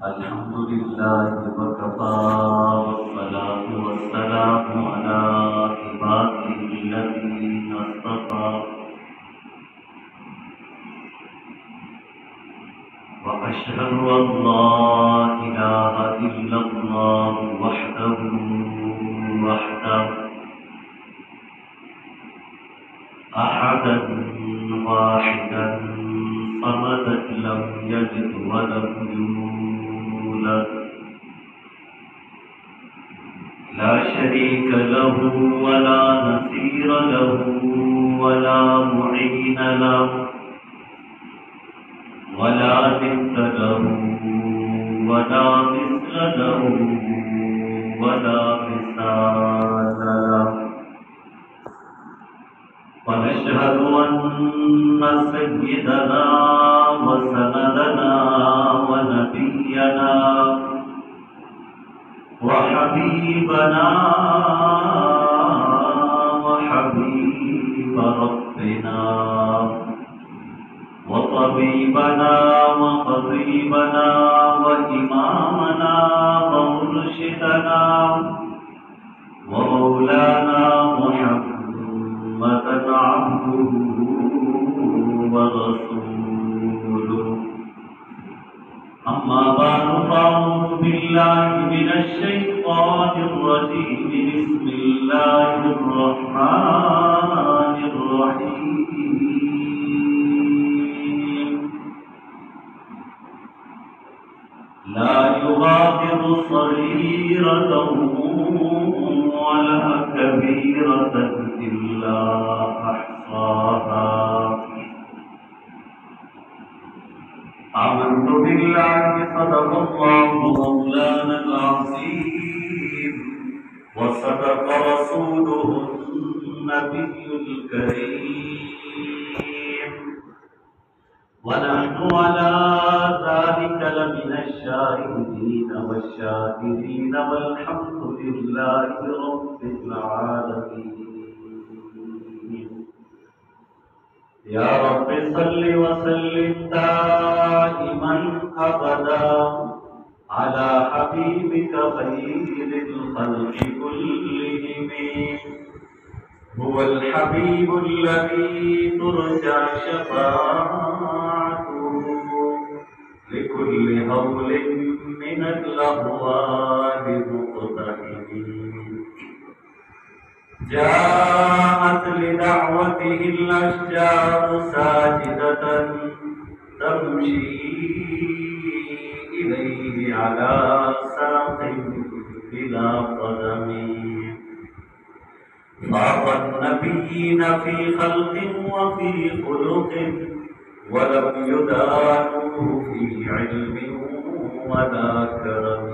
الحمد لله وكفى والصلاة والسلام على عباده الذين اصطفى وأشهد أن لا إله إلا الله وحده أحدا واحدا صمدا لم يلد ولم يولد لا شريك له ولا نصير له ولا معين له ولا ند له ولا مثل له ولا مثال له ونشهد أن سيدنا وسندنا ونبينا وحبيبنا وحبيب ربنا وطبيبنا وخطيبنا وإمامنا ومرشدنا ومولانا محمدا عبده ورسوله أما بعد فأعوذ بالله من الشيطان الرجيم بسم الله الرحمن الرحيم لا يغادر صغيرة ولا كبيرة إلا أحصاها آمنت بالله صدق الله مولانا العظيم وصدق رسوله النبي الكريم ونحن على ذلك لمن الشاهدين والشاكرين والحمد لله رب العالمين يا رب صل وسلم دائما أبدا على حبيبك خير الخلق كلهم هو الحبيب الذي ترجى شفاعته لكل هول من الأهوال مقتحم جاءت لدعوته الأشجار ساجدة تمشي إليه على ساق بلا قدم فاق النبيين في خلق وفي خلق ولم يدانوه في علم ولا كرم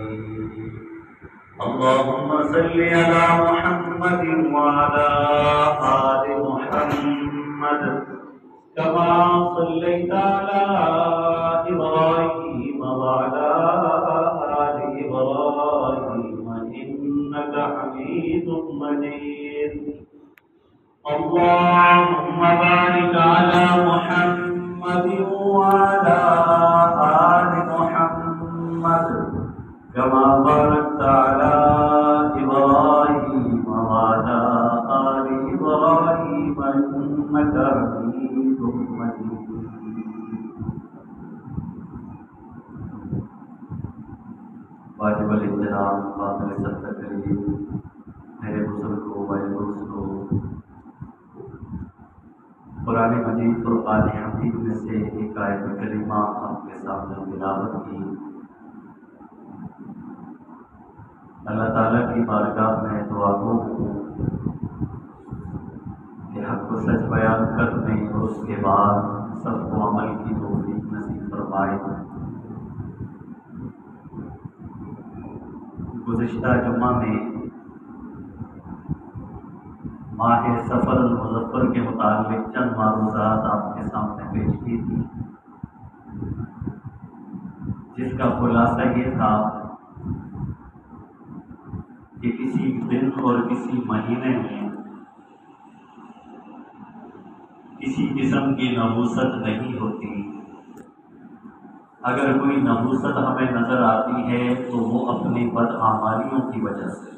اللهم صل على محمد وعلى آل محمد كما صليت على إبراهيم وعلى آل إبراهيم إنك حميد مجيد اللهم بارك على محمد وعلى آل محمد كما باركت على إبراهيم وعلى آل إبراهيم إنك حميد مجيد واجب الاحترام قابل التکریم میرے بزرگوں بھائی دوستوں، قرآن مجید فرقان حمید میں سے ایک آیت کریمہ آپ کے سامنے تلاوت کی۔ اللہ تعالیٰ کی بارگاہ میں دعا گو ہوں کہ حق کو سچ بیان کرنے اور اس کے بعد سب کو عمل کی توفیق نصیب فرمائے۔ گزشتہ جمعہ میں ماہ سفر المظفر کے متعلق چند معروضات آپ کے سامنے پیش کی تھی، جس کا خلاصہ یہ تھا کہ کسی دن اور کسی مہینے میں کسی قسم کی نحوست نہیں ہوتی، اگر کوئی نحوست ہمیں نظر آتی ہے تو وہ اپنی بدعمالیوں کی وجہ سے،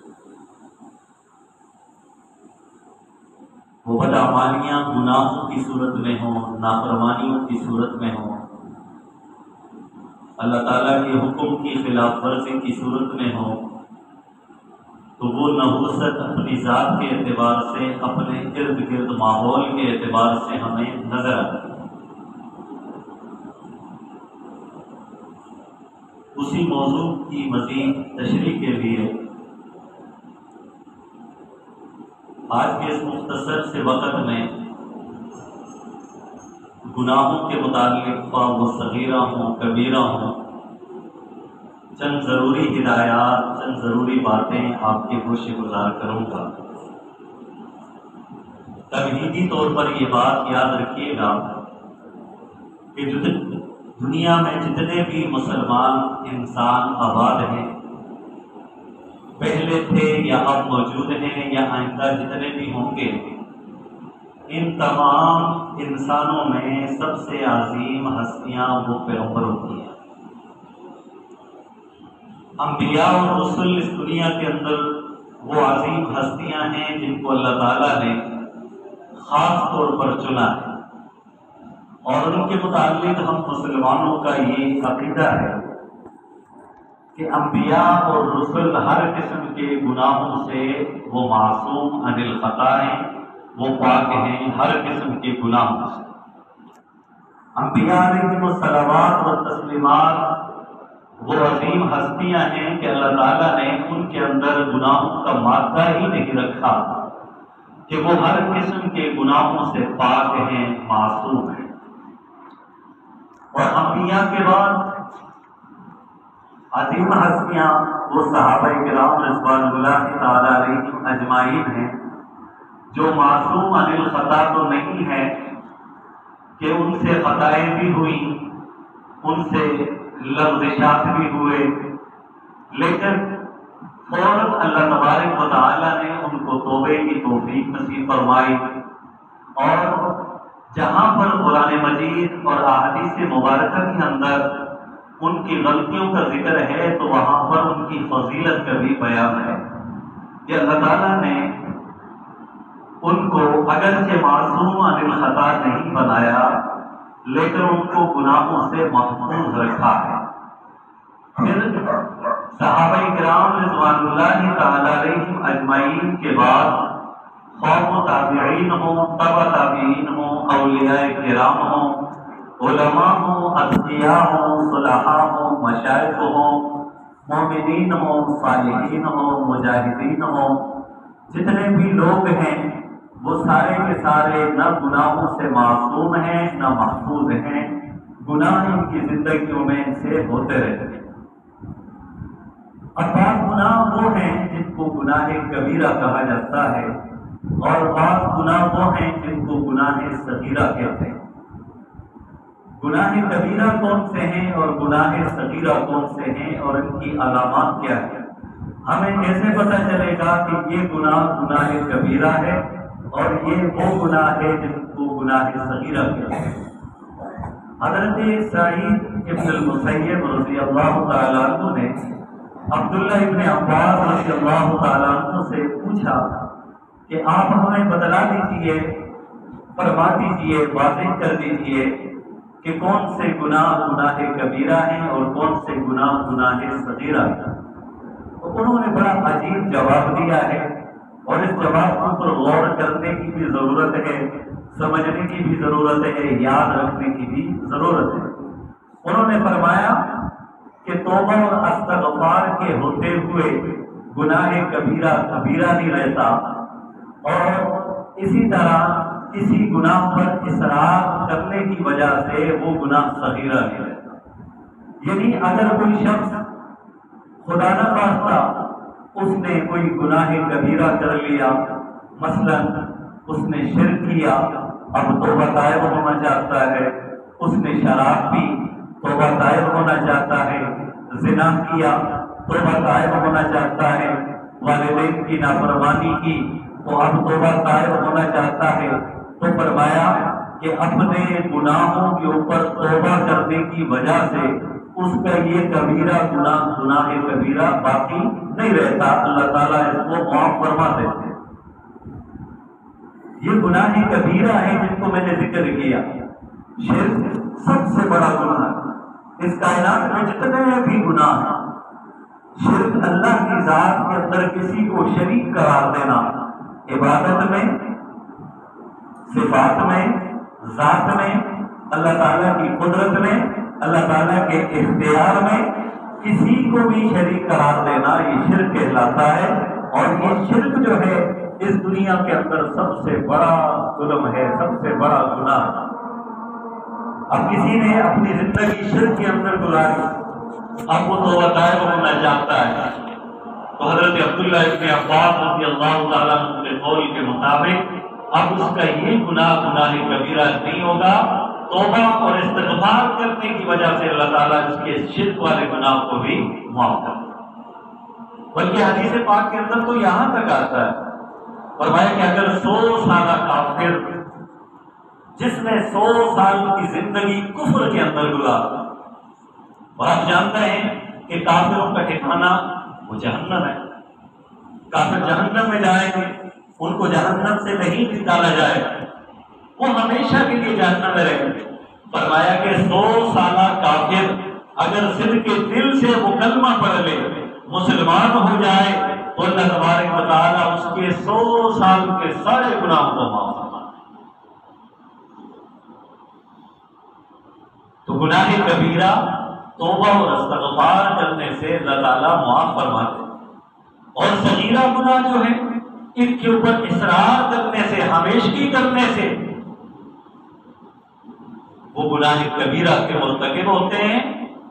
وہ بدعمالیاں گناہوں کی صورت میں ہوں، نافرمانیوں کی صورت میں ہوں، اللہ تعالیٰ کے حکم کی خلاف ورزی کی صورت میں ہوں، تو وہ نحوست اپنی ذات کے اعتبار سے، اپنے ارد گرد ماحول کے اعتبار سے ہمیں نظر آتی ہے۔ اسی موضوع کی مزید تشریح کے لیے آج کے اس مختصر سے وقت میں گناہوں کے متعلق خواہ وہ صغیرہ ہوں کبیرہ ہوں، چند ضروری ہدایات، چند ضروری باتیں آپ کے گوشے گزار کروں گا۔ تمہیدی طور پر یہ بات یاد رکھیے گا کہ دنیا میں جتنے بھی مسلمان انسان آباد ہیں، پہلے تھے یا اب موجود ہیں یا آئندہ جتنے بھی ہوں گے، ان تمام انسانوں میں سب سے عظیم ہستیاں وہ پیغمبر ہوتی ہیں۔ انبیاء اور رسل اس دنیا کے اندر وہ عظیم ہستیاں ہیں جن کو اللہ تعالیٰ نے خاص طور پر چنا ہے، اور ان کے متعلق ہم مسلمانوں کا یہ عقیدہ ہے کہ انبیاء اور رسل ہر قسم کے گناہوں سے وہ معصوم عن الخطا ہیں، وہ پاک ہیں ہر قسم کے گناہوں سے۔ انبیاء علیہم الصلوات و تسلیمات وہ عظیم ہستیاں ہیں کہ اللہ تعالیٰ نے ان کے اندر گناہوں کا مادہ ہی نہیں رکھا، کہ وہ ہر قسم کے گناہوں سے پاک ہیں، معصوم ہیں۔ اور انبیاء کے بعد عظیم ہستیاں وہ صحابہ کرام رضوان اللہ تعالیٰ علیہم اجمعین ہیں، جو معصوم عن الخطا تو نہیں ہے کہ ان سے خطائیں بھی ہوئیں، ان سے لغزشات بھی ہوئے، لیکن فوراً اللہ تبارک و تعالیٰ نے ان کو توبے کی توفیق نصیب فرمائی، اور جہاں پر قرآن مجید اور احادیث مبارکہ کے اندر ان کی غلطیوں کا ذکر ہے تو وہاں پر ان کی فضیلت کا بھی بیان ہے کہ اللہ تعالیٰ نے ان کو اگرچہ معصوم عن الخطا نہیں بنایا، لیکن ان کو گناہوں سے محفوظ رکھا ہے۔ پھر صحابہ کرام رضوان اللہ تعالیٰ علیہم اجمعین کے بعد خواہ تابعین ہوں، تبع تابعین ہوں، اولیاء کرام ہوں، علماء ہوں، اتقیاء ہوں، صلحاء ہوں، مشائخ ہوں، مومنین ہوں، صالحین ہوں، مجاہدین ہوں، جتنے بھی لوگ ہیں وہ سارے کے سارے نہ گناہوں سے معصوم ہیں نہ محفوظ ہیں، گناہ ان کی زندگیوں میں سے ہوتے رہتے ہیں۔ اور بعض گناہ وہ ہیں جن کو گناہ کبیرہ کہا جاتا ہے، اور بعض گناہ وہ ہیں جن کو گناہ صغیرہ کہتے ہیں۔ گناہ کبیرہ کون سے ہیں اور گناہ صغیرہ کون سے ہیں اور ان کی علامات کیا ہیں؟ ہمیں کیسے پتہ چلے گا کہ یہ گناہ کبیرہ ہے اور یہ وہ گناہ ہے جن کو گناہ صغیرہ کہتے ہیں؟ حضرت سعید ابن المسیب رضی اللہ تعالیٰ عنہ نے عبداللہ ابن عباس رضی اللہ تعالیٰ عنہ سے پوچھا کہ آپ ہمیں بتلا دیجئے، فرما دیجئے، واضح کر دیجئے کہ کون سے گناہ کبیرہ ہیں اور کون سے گناہ صغیرہ ہیں۔ تو انہوں نے بڑا عجیب جواب دیا ہے، اور اس جواب کے اوپر غور کرنے کی بھی ضرورت ہے، سمجھنے کی بھی ضرورت ہے، یاد رکھنے کی بھی ضرورت ہے۔ انہوں نے فرمایا کہ توبہ اور استغفار کے ہوتے ہوئے گناہ کبیرہ نہیں رہتا، اور اسی طرح کسی گناہ پر اصرار کرنے کی وجہ سے وہ گناہ صغیرہ نہیں رہتا۔ یعنی اگر کوئی شخص خدا نہ خواستہ اس نے کوئی گناہ کبیرہ کر لیا، مثلا اس نے شرک کیا، اب توبہ طائب ہونا چاہتا ہے، اس نے شراب پی، توبہ طائب ہونا چاہتا ہے، زنا کیا، توبہ طائب ہونا چاہتا ہے، والدین کی نافرمانی کی تو اب توبہ طائب ہونا چاہتا ہے، تو فرمایا کہ اپنے گناہوں کے اوپر توبہ کرنے کی وجہ سے اس کا یہ کبیرہ گناہ کبیرہ باقی نہیں رہتا، اللہ تعالیٰ اس کو معاف فرما دیتے ہیں۔ یہ گناہ کبیرہ ہے جن کو میں نے ذکر کیا، شرک سب سے بڑا گناہ ہے۔ اس کائنات میں جتنے بھی گناہ ہیں، شرک اللہ کی ذات کے اندر کسی کو شریک قرار دینا، عبادت میں، صفات میں، ذات میں، اللہ تعالیٰ کی قدرت میں، اللہ تعالیٰ کے اختیار میں کسی کو بھی شریک قرار دینا، یہ شرک کہلاتا ہے۔ اور یہ شرک جو ہے اس دنیا کے اندر سب سے بڑا ظلم ہے، سب سے بڑا گناہ ہے۔ اب کسی نے اپنی زندگی شرک کے اندر گزاری، اب وہ توبہ طائب ہونا چاہتا ہے، تو حضرت عبداللہ ابن عباس رضی اللہ تعالیٰ عنہ کے قول کے مطابق اب اس کا یہ گناہ کبیرہ نہیں ہوگا، توبہ اور استغفار کرنے کی وجہ سے اللہ تعالیٰ اس کے شرک والے گناہ کو بھی معاف کرتا ہے۔ بلکہ حدیث پاک کے اندر تو یہاں تک آتا ہے، فرمایا کہ اگر 100 سالہ کافر جس نے 100 سال کی زندگی کفر کے اندر گزارا، اور آپ جانتے ہیں کہ کافروں کا ٹھکانہ وہ جہنم ہے، کافر جہنم میں جائیں گے، ان کو جہنم سے نہیں نکالا جائے گا، وہ ہمیشہ کے لیے جہنم میں رہیں گے۔ فرمایا کہ 100 سالہ کافر اگر صدق کے دل سے وہ کلمہ پڑھ لے، مسلمان ہو جائے، تو اللہ تبارک و تعالیٰ اس کے 100 سال کے سارے گناہوں کو معاف فرمائے۔ تو گناہ کبیرہ توبہ اور استغفار کرنے سے اللہ تعالیٰ معاف فرماتے ہیں، اور صغیرہ گناہ جو ہے ان کے اوپر اصرار کرنے سے، ہمیشگی کرنے سے وہ گناہ کبیرہ کے مرتکب ہوتے ہیں،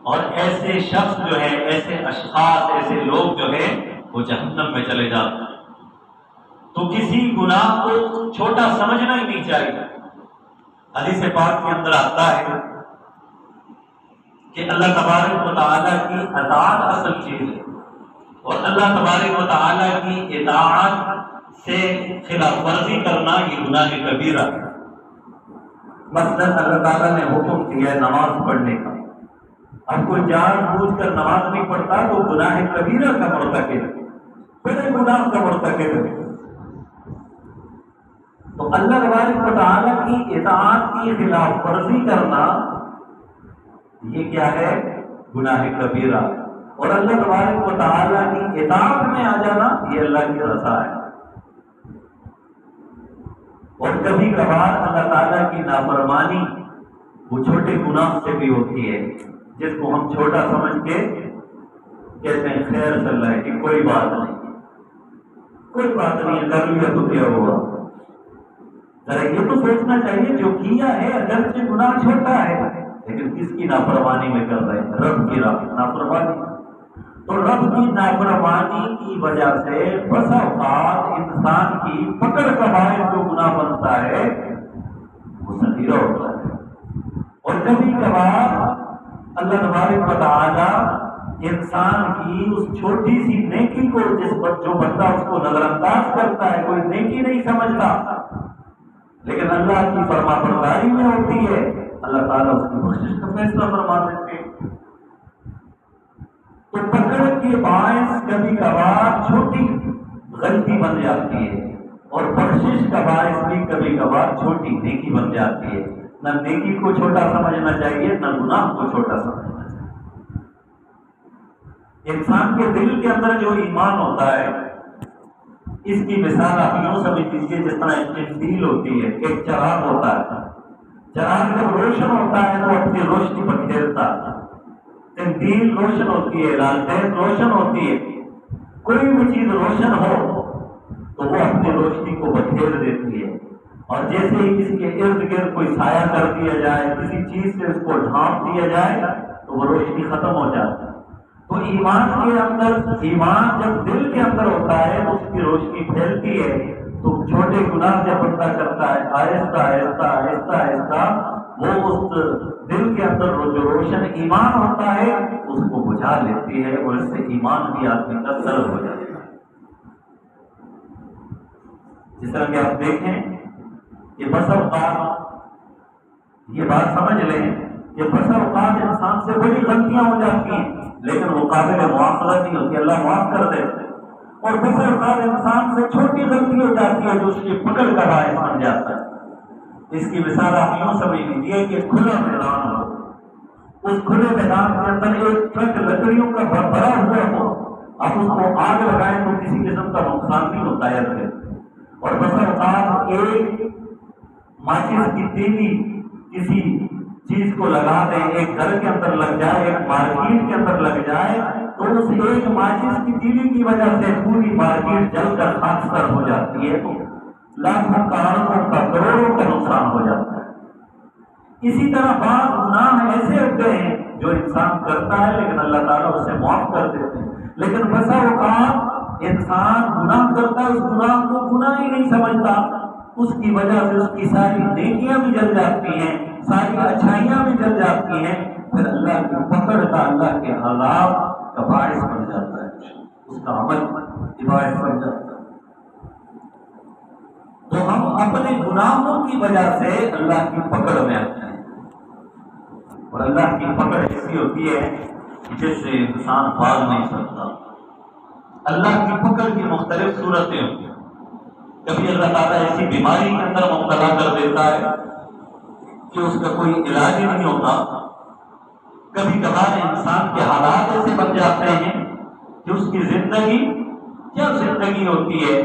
اور ایسے شخص جو ہے، ایسے اشخاص، ایسے لوگ جو ہے وہ جہنم میں چلے جاتے ہیں۔ تو کسی گناہ کو چھوٹا سمجھنا ہی نہیں چاہیے۔ حدیث پاک کے اندر آتا ہے کہ اللہ تبارک و تعالیٰ کی اطاعت اصل چیز ہے، اور اللہ تبارک و تعالیٰ کی اطاعت سے خلاف ورزی کرنا یہ گناہ کبیرہ ہے۔ مثلاً اللہ تعالیٰ نے حکم دیا ہے نماز پڑھنے کا، اب کوئی جان بوجھ کر نماز نہیں پڑھتا تو گناہ کبیرہ کا مرتکب ہے، بڑے گناہ کا مرتکب ہے۔ تو اللہ تبارک و تعالیٰ کی اطاعت کی خلاف ورزی کرنا یہ کیا ہے؟ گناہ کبیرہ۔ اور اللہ تبارک و تعالیٰ کی اطاعت میں آ جانا یہ اللہ کی رضا ہے۔ اور کبھی کبھار اللہ تعالیٰ کی نافرمانی وہ چھوٹے گناہ سے بھی ہوتی ہے، جس کو ہم چھوٹا سمجھ کے کہتے ہیں خیر صلی اللہ کی کوئی بات نہیں، کوئی بات نہیں، کر لیا تو کیا ہوا۔ ذرا یہ تو سوچنا چاہیے جو کیا ہے اگرچہ گناہ چھوٹا ہے لیکن کس کی نافرمانی میں کر رہے ہیں؟ رب کی نافرمانی۔ تو رب کی نافرمانی کی وجہ سے بس اوقات انسان کی پکڑ کا باعث جو گناہ بنتا ہے وہ صغیرہ ہوتا ہے، اور کبھی کبھار اللہ تبارک و تعالی انسان کی اس چھوٹی سی نیکی کو جو بندہ اس کو نظر انداز کرتا ہے، کوئی نیکی نہیں سمجھتا، لیکن اللہ کی فرما برداری میں ہوتی ہے، اللہ تعالیٰ اس کی بخشش کا فیصلہ فرما دیتے ہیں۔ تو پکڑ کے باعث کبھی کبھار چھوٹی غلطی بن جاتی ہے، اور بخشش کا باعث بھی کبھی کبھار چھوٹی نیکی بن جاتی ہے۔ نہ نیکی کو چھوٹا سمجھنا چاہیے، نہ گناہ کو چھوٹا سمجھنا چاہیے۔ انسان کے دل کے اندر جو ایمان ہوتا ہے، اس کی مثال آپ یوں سمجھ لیجیے جس طرح ایک قندیل ہوتی ہے، ایک چراغ ہوتا ہے، چراغ جب روشن ہوتا ہے تو اپنی روشنی بکھیرتا ہے، قندیل روشن ہوتی ہے، لالٹین روشن ہوتی ہے، کوئی بھی چیز روشن ہو تو وہ اپنی روشنی کو بکھیر دیتی ہے، اور جیسے ہی اس کے ارد گرد کوئی سایہ کر دیا جائے، کسی چیز سے اس کو ڈھانپ دیا جائے تو وہ روشنی ختم ہو جاتی ہے۔ تو ایمان کے اندر، ایمان جب دل کے اندر ہوتا ہے تو اس کی روشنی پھیلتی ہے، تو چھوٹے گناہ جب بندہ کرتا ہے آہستہ آہستہ آہستہ آہستہ وہ اس دل کے اندر جو روشن ایمان ہوتا ہے اس کو بجھا لیتی ہے، اور اس سے ایمان بھی آدمی کا طلب ہو جاتا ہے۔ جس طرح کہ آپ دیکھیں کہ بس اوقات یہ بات سمجھ لیں کہ بسا اوقات انسان سے بڑی غلطیاں ہو جاتی ہیں لیکن وہ قابل مواخذہ نہیں ہوتی، اللہ معاف کر دے، اور بسا اوقات انسان سے چھوٹی غلطی ہو جاتی ہے جو اس کی پکڑ کا باعث بن جاتا ہے۔ اس کی مثال آپ یوں سمجھ لیجیے کہ کھلا میدان ہو، اس کھلے میدان کے اندر ایک ٹرک لکڑیوں کا بھرا ہوا ہو، آپ اس کو آگ لگائیں تو کسی قسم کا نقصان نہیں ہوتا ہے، اور بسا اوقات ایک ماچس کی تیلی کسی چیز کو لگا دیں، ایک گھر کے اندر لگ جائے، ایک مارکیٹ کے اندر لگ جائے تو اس ایک ماچس کی تیلی کی وجہ سے پوری مارکیٹ جل کر خاکستر ہو جاتی ہے، تو لاکھوں کا اربوں کا کروڑوں کا نقصان ہو جاتا ہے۔ اسی طرح بعض گناہ ایسے ہوتے ہیں جو انسان کرتا ہے لیکن اللہ تعالیٰ اسے معاف کر دیتے ہیں، لیکن بسا اوقات انسان گناہ کرتا ہے، اس گناہ کو گناہ ہی نہیں سمجھتا، اس کی وجہ سے اس کی ساری نیکیاں بھی جل جاتی ہیں، ساری اچھائیاں بھی جل جاتی ہیں، پھر اللہ کی پکڑ کا، اللہ کے عذاب کا باعث بن جاتا ہے، اس کا عمل باعث بن جاتا ہے۔ تو ہم اپنے گناہوں کی وجہ سے اللہ کی پکڑ میں آتے ہیں، اور اللہ کی پکڑ ایسی ہوتی ہے جس سے انسان بھاگ نہیں سکتا۔ اللہ کی پکڑ کی مختلف صورتیں ہوتی ہیں، کبھی اللہ تعالیٰ ایسی بیماری کے اندر مبتلا کر دیتا ہے کہ اس کا کوئی علاج ہی نہیں ہوتا، کبھی کبھار انسان کے حالات ایسے بن جاتے ہیں کہ اس کی زندگی کیا زندگی ہوتی ہے،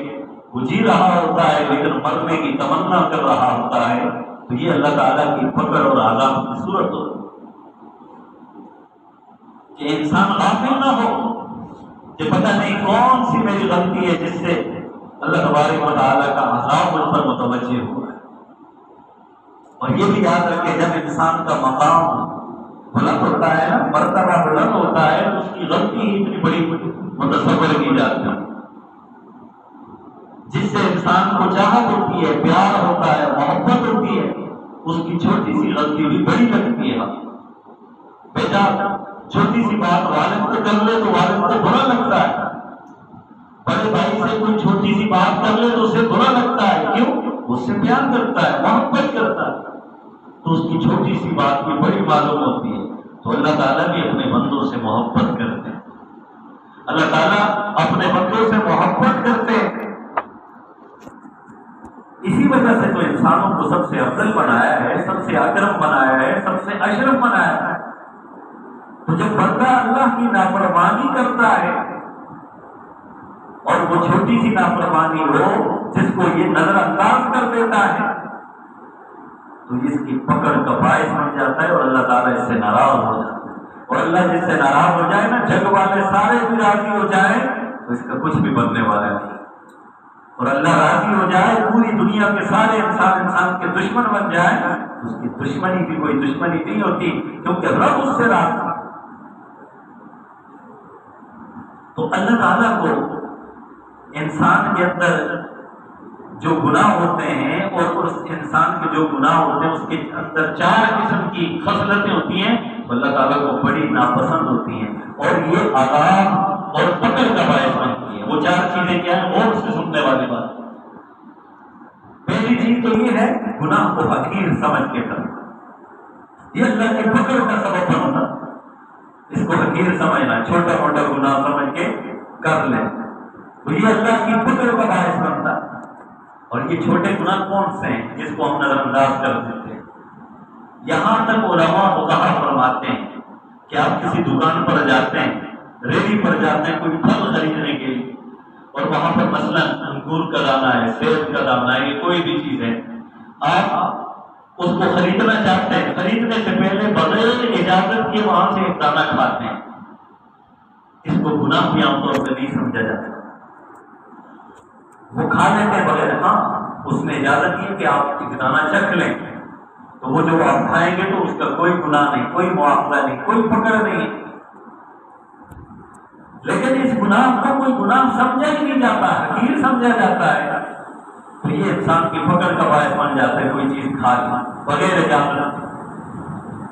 وہ جی رہا ہوتا ہے لیکن مرنے کی تمنا کر رہا ہوتا ہے، تو یہ اللہ تعالیٰ کی پکڑ اور عذاب کی صورت ہوتی ہے کہ انسان غافل نہ ہو کہ پتہ نہیں کون سی میری غلطی ہے جس سے اللہ تبارک و تعالیٰ کا عذاب مجھ پر متوجہ ہوا ہے۔ اور یہ بھی یاد رکھے جب انسان کا مقام بلند ہوتا ہے نا، مرتبہ بلند ہوتا ہے، تو اس کی غلطی ہی اتنی بڑی متصور کی جاتی ہے، جس سے انسان کو چاہت ہوتی ہے، پیار ہوتا ہے، محبت ہوتی ہے، اس کی چھوٹی سی غلطی بھی بڑی لگتی ہے۔ بیٹا چھوٹی سی بات والد کو کر لے تو والد کو برا لگتا ہے، بڑے بھائی سے کوئی چھوٹی سی بات کر لے تو اسے برا لگتا ہے، کیوں؟ اس سے پیار کرتا ہے، محبت کرتا ہے، تو اس کی چھوٹی سی بات بھی بڑی معلوم ہوتی ہے۔ تو اللہ تعالیٰ بھی اپنے بندوں سے محبت کرتے ہیں، اللہ تعالیٰ اپنے بندوں سے محبت کرتے ہیں، اسی وجہ سے تو انسانوں کو سب سے افضل بنایا ہے، سب سے اکرم بنایا ہے، سب سے اشرف بنایا ہے۔ تو جب بندہ اللہ کی نافرمانی کرتا ہے اور وہ چھوٹی سی نافرمانی ہو جس کو یہ نظر انداز کر دیتا ہے تو اس کی پکڑ کا باعث بن جاتا ہے اور اللہ تعالیٰ اس سے ناراض ہو جاتا ہے، اور اللہ جس سے ناراض ہو جائے نا، جگ والے سارے بھی راضی ہو جائیں تو اس کا کچھ بھی بننے والا نہیں، اور اللہ راضی ہو جائے پوری دنیا کے سارے انسان کے دشمن بن جائے، اس کی دشمنی بھی کوئی دشمنی نہیں ہوتی کیونکہ رب اس سے راضی۔ تو اللہ تعالیٰ کو انسان کے اندر جو گناہ ہوتے ہیں اور اس انسان کے جو گناہ ہوتے ہیں اس کے اندر 4 قسم کی خصلتیں ہوتی ہیں، تو اللہ تعالیٰ کو بڑی ناپسند ہوتی ہیں، اور یہ عذاب اور پکڑ کا باعث بنتی ہے۔ وہ 4 چیزیں کیا ہیں؟ اور سے سننے والی بات، پہلی چیز تو یہ ہے گناہ کو حقیر سمجھ کے کرنا، یہ اللہ کی پکڑ کا سبب بنتا، اس کو حقیر سمجھنا، چھوٹا موٹا گناہ سمجھ کے کر لیں تو یہ اللہ کی پکڑ کا باعث بنتا ہے۔ اور یہ چھوٹے گناہ کون سے ہیں جس کو ہم نظر انداز کر دیتے ہیں؟ یہاں تک علماء فقہا فرماتے ہیں کہ آپ کسی دکان پر جاتے ہیں، ریڑھی پر جاتے ہیں کوئی پھل خریدنے کے لیے، اور وہاں پر مثلاً انگور کا دانہ ہے، سیب کا دانہ ہے، یہ کوئی بھی چیز ہے، آپ اس کو خریدنا چاہتے ہیں، خریدنے سے پہلے بغیر اجازت کے وہاں سے ایک دانہ کھاتے ہیں، اس کو گناہ بھی عام طور پہ نہیں سمجھا جاتا، وہ کھا لیتے بغیر، ہاں اس نے اجازت دی کہ آپ ایک دانہ چکھ لیں، تو وہ جو آپ کھائیں گے تو اس کا کوئی گناہ نہیں، کوئی مواخذہ نہیں، کوئی پکڑ نہیں، لیکن اس گناہ کو کوئی گناہ سمجھا ہی نہیں جاتا، حقیر سمجھا جاتا ہے، تو یہ انسان کی پکڑ کا باعث بن جاتا ہے۔ کوئی چیز کھا لی بغیر اجازت،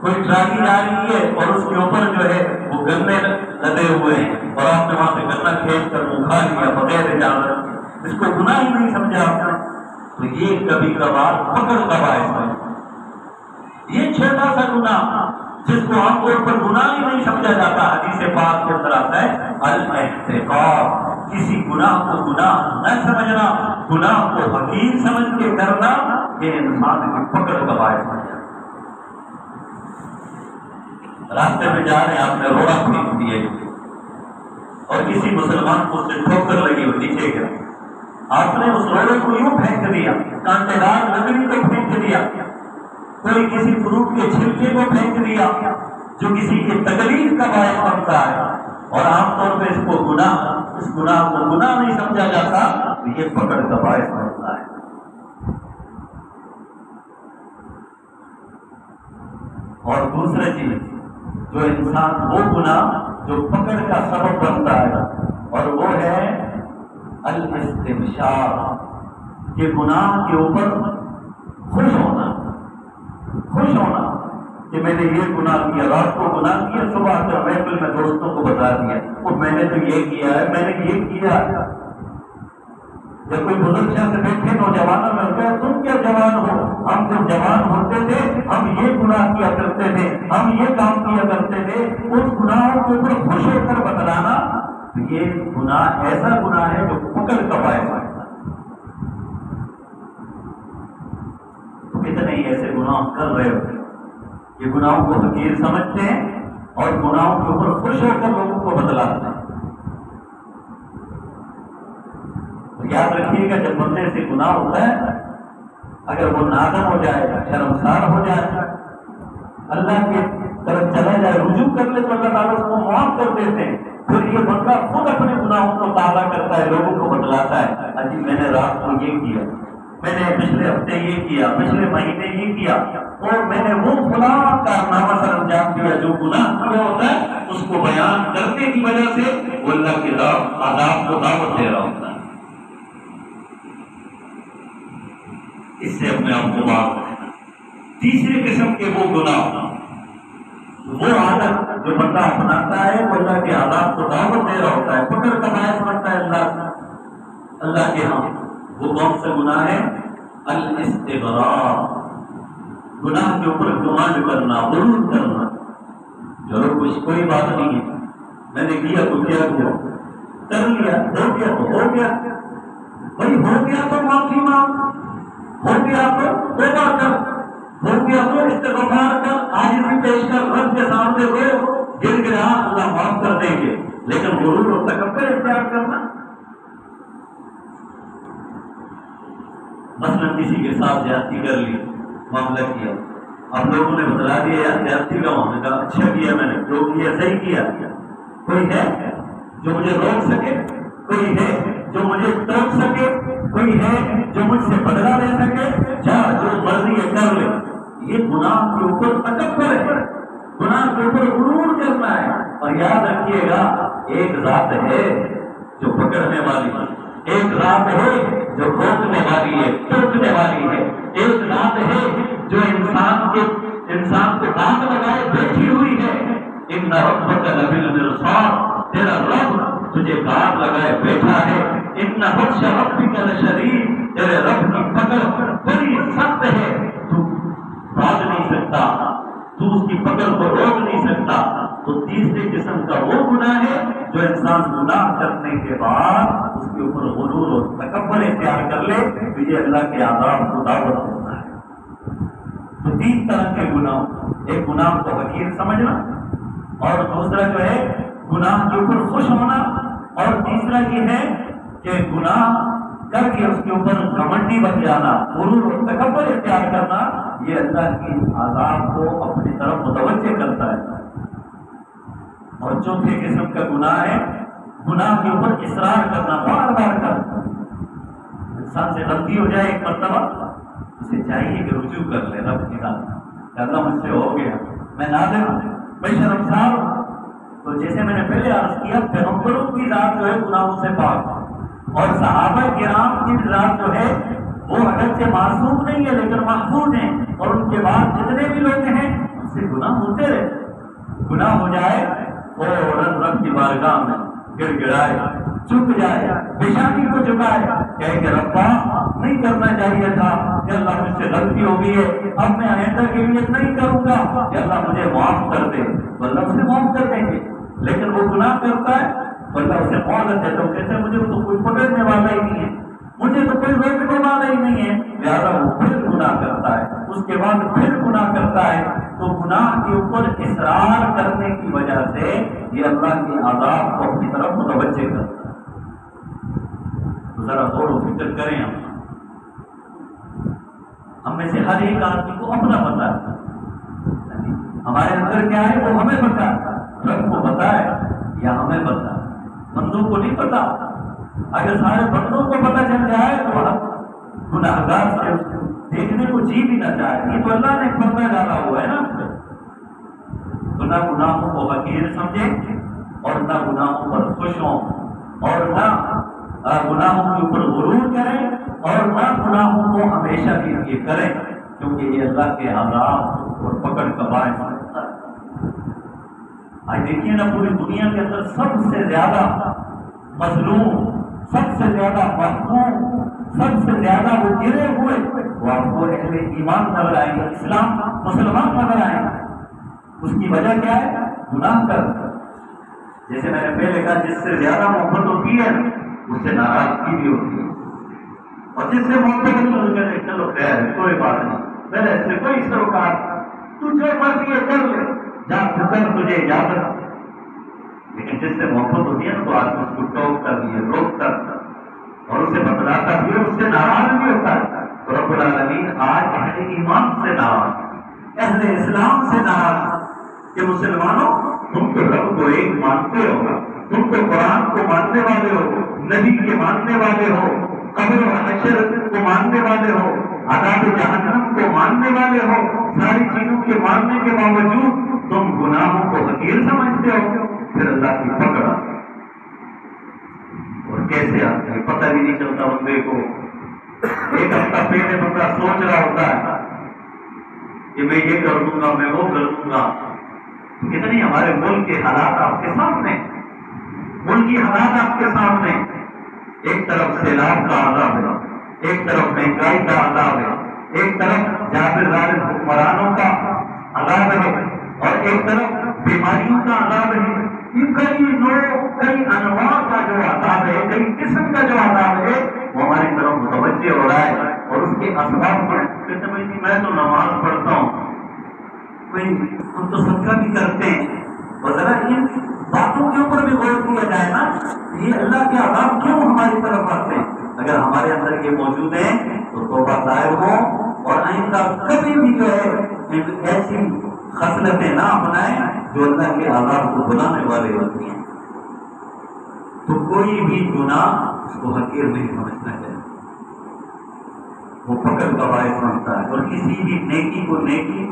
کوئی ٹرالی جا رہی ہے اور اس کے اوپر جو ہے وہ گنے لدے ہوئے ہیں اور آپ نے وہاں سے گنا کھینچ کر وہ کھا لیا بغیر اجازت، اس کو گناہ ہی نہیں سمجھا آپ نے، تو یہ کبھی کبھار پکڑ کا باعث ہے۔ یہ چھوٹا سا گناہ جس کو عام طور پر گناہ ہی نہیں سمجھا جاتا، حدیث پاک کے اندر آتا ہے الاحتقار، کسی گناہ کو گناہ نہ سمجھنا، گناہ کو حقیر سمجھ کے کرنا، یہ انسان کی پکڑ کا باعث بن جاتا ہے۔ راستے میں جا رہے ہیں، آپ نے روڑا پھینک دیا اور کسی مسلمان کو اس سے ٹھوکر لگی اور نیچے گرا، آپ نے اس روڑے کو یوں پھینک دیا، کانٹے دار لکڑی کو پھینک دیا، کوئی کسی فروٹ کے چھلکے کو پھینک دیا جو کسی کی تکلیف کا باعث بنتا ہے، اور عام طور پہ اس گناہ کو گناہ نہیں سمجھا جاتا، تو یہ پکڑ کا باعث بنتا ہے۔ اور دوسری چیز جو انسان، وہ گناہ جو پکڑ کا سبب بنتا ہے، اور وہ ہے الاستبشار، کہ گناہ کے اوپر خوش ہونا کہ میں نے یہ گناہ کیا، رات کو گناہ کیا، صبح کر محفل میں دوستوں کو بتا دیا وہ میں نے تو یہ کیا ہے، میں نے یہ کیا ہے۔ جب کوئی بزرگ شاہ سے بیٹھے نوجوانوں میں ہوتا ہے، تم کیا جوان ہو، ہم جب جوان ہوتے تھے ہم یہ گناہ کیا کرتے تھے، ہم یہ کام کیا کرتے تھے، اس گناہوں کے اوپر خوش ہو کر بتلانا، یہ گناہ ایسا گناہ ہے جو پکڑ کا باعث ہے۔ کتنے ہی ایسے گناہ کر رہے ہوتے، یہ گناہوں کو حقیر سمجھتے ہیں اور گناہوں کے اوپر خوش ہو کر لوگوں کو بتلاتے ہیں۔ یاد رکھیے گا، جب بندے سے گناہ ہوتا ہے، اگر وہ نادم ہو جائے، شرمسار ہو جائے، اللہ کی طرف چلا جائے، رجوع کر لے تو اللہ تعالیٰ اس کو معاف کر دیتے ہیں۔ پھر یہ بندہ خود اپنے گناہوں کو تازہ کرتا ہے، لوگوں کو بتلاتا ہے، اجی میں نے رات کو یہ کیا، میں نے پچھلے ہفتے یہ کیا، پچھلے مہینے یہ کیا، اور میں نے وہ فلاں کارنامہ سر انجام دیا۔ جو گناہ کیا ہوتا ہے اس کو بیان کرنے کی وجہ سے وہ اللہ کے عذاب کو دعوت دے رہا ہوتا ہے۔ اس سے اپنے آپ کو بات کرنا۔ تیسری قسم کے وہ گناہ، وہ عادت جو بندہ اپناتا ہے، وہ اللہ کے عذاب کو دعوت دے رہا ہوتا ہے، پکڑ کا باعث بنتا ہے اللہ کے ہاں۔ وہ کون سا گناہ ہے؟ الاستغراء، گناہ کے اوپر گمان کرنا، غرور کرنا، چلو کچھ کوئی بات نہیں ہے، میں نے کیا تو کیا ہوا، کر لیا، ہو گیا تو ہو گیا، بھائی ہو گیا تو معافی مانگ، ہو گیا تو توبہ کر، ہو گیا تو استغفار کر، عاجزی پیش کر، رب کے سامنے رو، گر گرا، اللہ معاف کر دیں گے۔ لیکن غرور اور تکبر اختیار کرنا، مثلا کسی کے ساتھ زیادتی کر لی، معاملہ کیا، اب لوگوں نے بتلا دیا یار زیادتی کا معاملہ کہا، اچھا کیا میں نے، جو کیا صحیح کیا، کوئی ہے جو مجھے روک سکے، کوئی ہے جو مجھے ٹوک سکے، کوئی ہے جو مجھ سے بدلہ لے سکے، جا جو مرضی ہے کر لے۔ یہ گناہ کے اوپر تکبر ہے، گناہ کے اوپر غرور کرنا ہے۔ اور یاد رکھیے گا، ایک ذات ہے جو پکڑنے والی ہے، ایک ذات ہے جو روکنے والی ہے، ٹوکنے والی ہے، ایک ذات ہے جو انسان کو دانت لگائے بیٹھی ہوئی ہے۔ ان ربک لبالمرصاد، تیرا رب تجھے دانت لگائے بیٹھا ہے۔ ان بطش ربک لشدید، تیرے رب کی پکڑ بڑی سخت ہے، تو بھاگ نہیں سکتا، تو اس کی پکڑ کو روک نہیں سکتا۔ تو تیسری قسم کا وہ گناہ ہے جو انسان گناہ کرنے کے بعد اس کے اوپر غرور اور تکبر اختیار کر لے، تو یہ اللہ کے عذاب کو دعوت ہوتا ہے۔ تو تین طرح کے گناہ، ایک گناہ کو حقیر سمجھنا، اور دوسرا جو ہے گناہ کے اوپر خوش ہونا، اور تیسرا یہ ہے کہ گناہ کر کے اس کے اوپر گھمنڈی بن جانا، غرور اور تکبر اختیار کرنا، یہ اللہ کی عذاب کو اپنی طرف متوجہ کرتا ہے۔ اور چوتھے قسم کا گناہ ہے گناہ کے اوپر اصرار کرنا، بار بار کرنا۔ انسان سے غلطی ہو جائے ایک مرتبہ، اسے چاہیے کہ رجوع کر لے رب کی ذات، کہ اللہ مجھ سے ہو گیا، میں نادم ہوں، میں شرمسار ہوں۔ تو جیسے میں نے پہلے عرض کیا، پیغمبروں کی ذات جو ہے گناہوں سے پاک، اور صحابہ کرام کی ذات جو ہے وہ اگرچہ معصوم نہیں ہے لیکن محفوظ ہیں، اور ان کے بعد جتنے بھی لوگ ہیں ان سے گناہ ہوتے رہے، گناہ ہو جائے فوراً رب کی بارگاہ میں گر گرائے، جھک جائے، پیشانی کو جھکائے، کہے کہ ربا نہیں کرنا چاہیے تھا، کہ اللہ مجھ سے غلطی ہو گئی ہے، اب میں آئندہ کے لیے نہیں کروں گا، کہ اللہ مجھے معاف کر دے، تو اللہ اسے معاف کر دیں گے۔ لیکن وہ گناہ کرتا ہے تو اللہ اسے مہلت دیتا ہے، کہتے ہیں مجھے تو کوئی پکڑنے والا ہی نہیں ہے، مجھے تو کوئی روکنے والا ہی نہیں ہے، لہٰذا وہ پھر گناہ کرتا ہے، اس کے بعد پھر گناہ کرتا ہے، تو گناہ کے اوپر اصرار کرنے کی وجہ سے یہ اللہ کے عذاب کو اپنی طرف متوجہ کرتا ہے۔ تو ذرا غور و فکر کریں، ہم میں سے ہر ایک آدمی کو اپنا پتہ ہے، ہمارے اندر کیا ہے وہ ہمیں پتہ ہے، رب کو پتہ ہے یا ہمیں پتہ ہے، بندوں کو نہیں پتہ۔ اگر سارے بندوں کو پتہ چل جائے تو ہم گناہگار سے دیکھنے کو جی بھی نہ چاہے، یہ تو اللہ نے پردہ ڈالا ہوا ہے نا، تو نہ گناہوں کو حقیر سمجھیں اور نہ گناہوں پر خوش ہوں، اور نہ گناہوں کے اوپر غرور کریں، اور نہ گناہوں کو ہمیشہ کے لیے کریں، کیونکہ یہ اللہ کے عذاب اور پکڑ کا باعث ہوتا ہے۔ آج دیکھیے نا، پوری دنیا کے اندر سب سے زیادہ مظلوم، سب سے زیادہ محکوم، سب سے زیادہ وہ گرے ہوئے وہ آپ کو اہل ایمان نظر آئیں گے، اسلام مسلمان نظر آئیں گے۔ اس کی وجہ کیا ہے؟ گناہ کر، جیسے میں نے پہلے کہا، جس سے زیادہ محبت ہوتی ہے اس سے ناراضگی بھی ہوتی ہے، اور جس سے محبت ہوتی ہے چلو خیر ہے، کوئی بات نہیں، میرے اس سے کوئی سروکار، تو جو مرضی ہے کر لے، جا کر تجھے اجازت۔ لیکن جس سے محبت ہوتی ہے نا تو آدمی اس کو ٹوکتا بھی ہے، روکتا اور اسے بتلاتا بھی ہے، اس سے ناراض بھی ہوتا ہے۔ تو رب العالمین آج اہل ایمان سے ناراض، اہل اسلام سے ناراض کہ مسلمانوں تم تو رب کو ایک مانتے ہو، تم تو قرآن کو ماننے والے ہو، نبی کے ماننے والے ہو، قبر و حشر کو ماننے والے ہو، عذاب جہنم کو ماننے والے ہو، ساری چیزوں کے ماننے کے باوجود تم گناہوں کو حقیر سمجھتے ہو، پھر اللہ کی پکڑ اور کیسے آتے ہیں پتہ بھی نہیں چلتا بندے کو۔ ایک ہفتہ پہلے بندہ سوچ رہا ہوتا ہے کہ میں یہ کر دوں گا، میں وہ کر دوں گا۔ کتنی ہمارے ملک کے حالات آپ کے سامنے، ملک کی حالات آپ کے سامنے، ایک طرف سیلاب کا عذاب ہے، ایک طرف مہنگائی کا عذاب ہے، ایک طرف جابر ظالم حکمرانوں کا عذاب ہے، اور ایک طرف بیماریوں کا عذاب ہے۔ یہ کئی نوع، کئی انواع کا جو عذاب ہے، کئی قسم کا جو عذاب ہے وہ ہماری طرف متوجہ ہو رہا ہے، اور اس کے اسباب پر کہتے ہیں میں تو نماز پڑھتا ہوں، ہم تو صدقہ بھی کرتے ہیں، اور ذرا ان باتوں کے اوپر بھی غور کیا جائے نا، یہ اللہ کے عذاب کیوں ہماری طرف آتے ہیں؟ اگر ہمارے اندر یہ موجود ہیں تو توبہ طائب ہوں، اور آئندہ کبھی بھی جو ہے ایسی خصلتیں نہ اپنائیں جو اللہ کے عذاب کو بلانے والے ہوتی ہیں۔ تو کوئی بھی گناہ اس کو حقیر نہیں سمجھنا چاہیے، وہ پکڑ کا باعث بنتا ہے، اور کسی بھی نیکی کو نیکی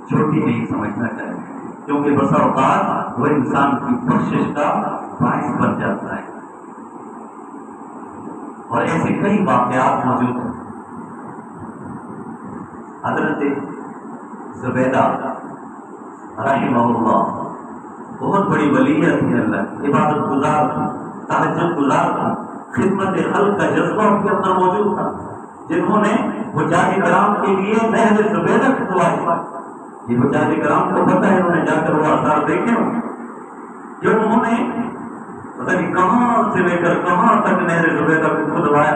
چھوٹی نہیں سمجھنا چاہیے، کیونکہ بسا اوقات وہ انسان کی بخشش کا باعث بن جاتا ہے۔ اور ایسے کئی واقعات موجود ہیں۔ حضرت زبیدہ رحمہ اللہ بہت بڑی ولیہ تھی، اللہ عبادت گزار تھی، تہجد گزار تھا، خدمت خلق کا جذبہ ان کے اندر موجود تھا، جنہوں نے حجاج کرام کے لیے نہر زبیدہ کھدوائی۔ یہ حجاج کرام کو پتہ ہے، انہوں نے جا کر وہ آثار دیکھے ہوں، جو انہوں نے پتہ نہیں کہاں سے لے کر کہاں تک نہر زبیدہ کو کھدوایا،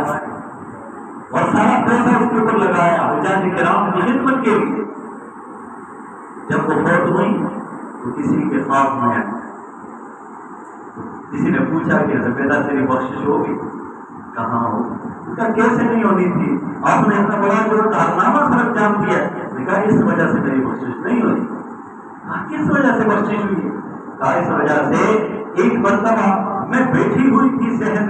اور سارا پیسہ اس کے اوپر لگایا حجاج کرام کی خدمت کے لیے۔ جب وہ فوت ہوئی تو کسی کے خواب میں آئی، کسی نے پوچھا کہ زبیدہ تیری بخشش ہوگی؟ کہاں ہوگی؟ کہا کیسے نہیں ہونی تھی، آپ نے اتنا بڑا جو کارنامہ سر انجام دیا۔ کہا اس وجہ سے میری بخشش نہیں ہوئی۔ کس وجہ سے بخشش ہوئی؟ کہا اس وجہ سے ایک مرتبہ میں بیٹھی ہوئی تھی صحن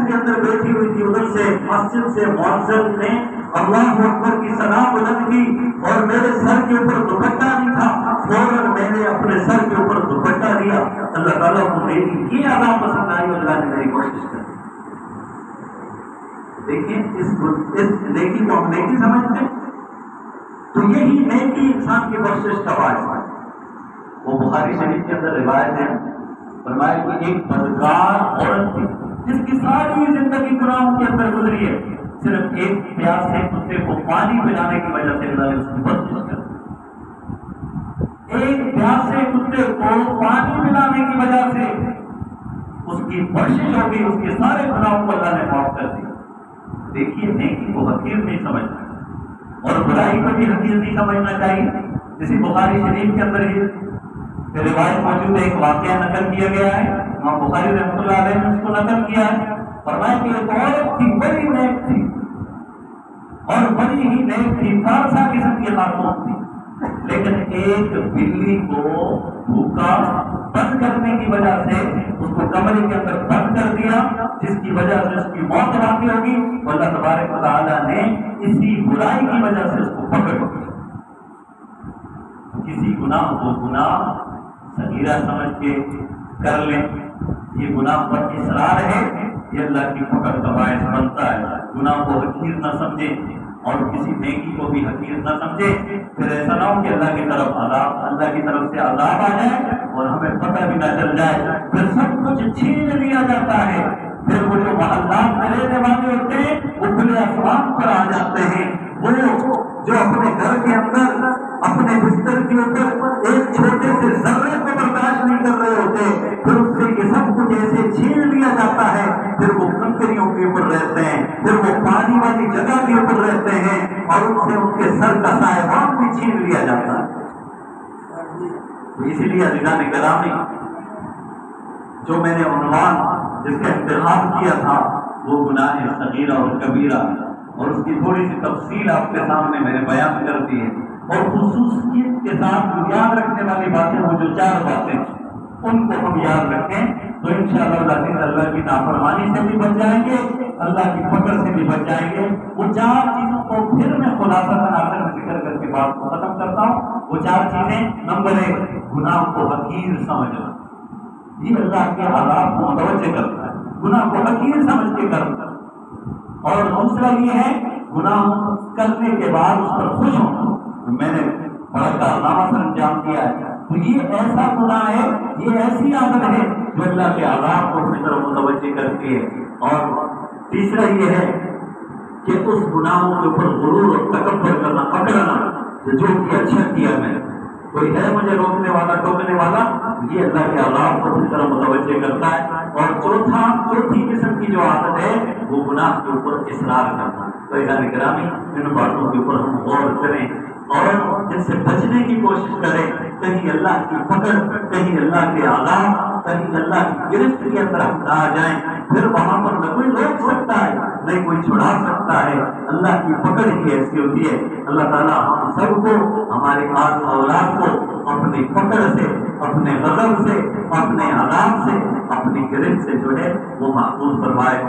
کے اندر بیٹھی ہوئی تھی، ادھر سے مسجد سے مؤذن نے اللہ اکبر کی ثنا بلند کی، اور میرے سر کے اوپر دوپٹہ نہیں تھا، فوراً میں نے اپنے سر کے اوپر دوپٹہ لیا، اللہ تعالیٰ کو میری یہ ادا پسند آئی، اللہ نے میری کوشش کر دی۔ دیکھیں اس نیکی کو ہم نیکی سمجھتے ہیں، تو یہی نیکی انسان کی بخشش کا باعث ہے۔ وہ بخاری شریف کے اندر روایت ہے فرمایا کہ ایک بدکار عورت تھی جس کی ساری زندگی گناہوں کے اندر گزری ہے، صرف ایک پیاسے کتے کو پانی پلانے کی وجہ سے اللہ نے اس کی بخشش کر دی۔ ایک پیاسے کتے کو پانی پلانے کی وجہ سے اس کی بخشش ہو گئی، اس کے سارے گناہوں کو اللہ نے معاف کر دیا۔ دیکھیے نیکی کو حقیر نہیں سمجھنا اور برائی کو بھی حقیر نہیں سمجھنا چاہیے۔ جیسے بخاری شریف کے اندر ہی روایت موجود ہے، ایک واقعہ نقل کیا گیا ہے، امام بخاری رحمۃ اللہ علیہ نے اس کو نقل کیا ہے۔ فرمایا کہ ایک عورت تھی، بڑی نیک تھی اور بڑی ہی نیک تھی، فارسا قسم کی خاتون تھی، لیکن ایک بلی کو بھوکا بند کرنے کی وجہ سے اس کو کمرے کے اندر بند کر دیا، جس کی وجہ سے اس کی موت واقع ہوگی۔ اللہ تبارک و تعالیٰ نے اسی برائی کی وجہ سے اس کو پکڑ لیا۔ کسی گناہ کو گناہ صغیرہ سمجھ کے کر لیں، یہ گناہ پر اصرار ہے، یہ اللہ کی پکڑ کا باعث بنتا ہے۔ گناہ کو حقیر نہ سمجھیں اور کسی نیکی کو بھی حقیر نہ سمجھے، پھر ایسا نہ ہو کہ اللہ کی طرف سے عذاب آ جائے اور ہمیں پتہ بھی نہ چل جائے، پھر سب کچھ چھین لیا جاتا ہے، پھر وہ جو محلات میں رہنے والے ہوتے ہیں وہ کھلے آسمان پر آ جاتے ہیں، وہ جو اپنے گھر کے اندر اپنے بستر کے اوپر ایک چھوٹے سے ذرے کو برداشت نہیں کر رہے ہوتے، پھر اس سے یہ سب کچھ ایسے چھین لیا جاتا ہے، پھر وہ کنکریوں کے اوپر رہتے ہیں، پھر وہ پانی والی جگہ کے اوپر رہتے ہیں اور ان سے ان کے سر کا سائبان بھی چھین لیا جاتا ہے۔ تو اسی لیے عزیزان گرامی، جو میں نے عنوان جس کا انتخاب کیا تھا وہ گناہ صغیرہ اور کبیرہ، اور اس کی تھوڑی سی تفصیل آپ کے سامنے میں نے بیان کر دی ہے، اور خصوصیت کے ساتھ یاد رکھنے والی باتیں وہ جو 4 باتیں ان کو ہم یاد رکھیں تو انشاءاللہ اللہ کی نافرمانی سے بھی بچ جائیں گے، اللہ کی پکڑ سے بھی بچ جائیں گے۔ وہ 4 چیزوں کو پھر میں خلاصہ آخر میں ذکر کر کے بات کو ختم کرتا ہوں۔ وہ 4 چیزیں، نمبر 1 گناہ کو حقیر سمجھنا، یہ اللہ کے عذاب کو متوجہ کرتا ہے، گناہ کو حقیر سمجھ کے کرتا ہے۔ اور دوسرا یہ ہے گناہ کرنے کے بعد اس پر خوش ہونا، میں نے بڑا کارنامہ سر انجام دیا ہے، تو یہ ایسا گناہ ہے، یہ ایسی عادت ہے جو اللہ کے عذاب کو اپنی طرف متوجہ کرتی ہے۔ اور تیسرا یہ ہے کہ اس گناہوں کے اوپر غرور اور تکبر کرنا، پکڑنا کہ جو کہ اچھا کیا میں، کوئی ہے مجھے روکنے والا ٹوکنے والا، یہ اللہ کے عذاب کو اپنی طرف متوجہ کرتا ہے۔ اور چوتھی قسم کی جو عادت ہے وہ گناہ کے اوپر اصرار کرنا۔ تو عزیزان گرامی، ان باتوں کے اوپر ہم غور کریں اور ان سے بچنے کی کوشش کریں، کہیں اللہ کی پکڑ، کہیں اللہ کے عذاب، کہیں اللہ کی گرفت کے اندر ہم نہ آ جائیں، پھر وہاں پر نہ کوئی روک سکتا ہے نہ کوئی چھڑا سکتا ہے، اللہ کی پکڑ ہی ایسی ہوتی ہے۔ اللہ تعالیٰ ہم سب کو، ہمارے آل اولاد کو اپنی پکڑ سے، اپنے غضب سے، اپنے عذاب سے، اپنی گرفت سے جو ہے وہ محفوظ فرمائے۔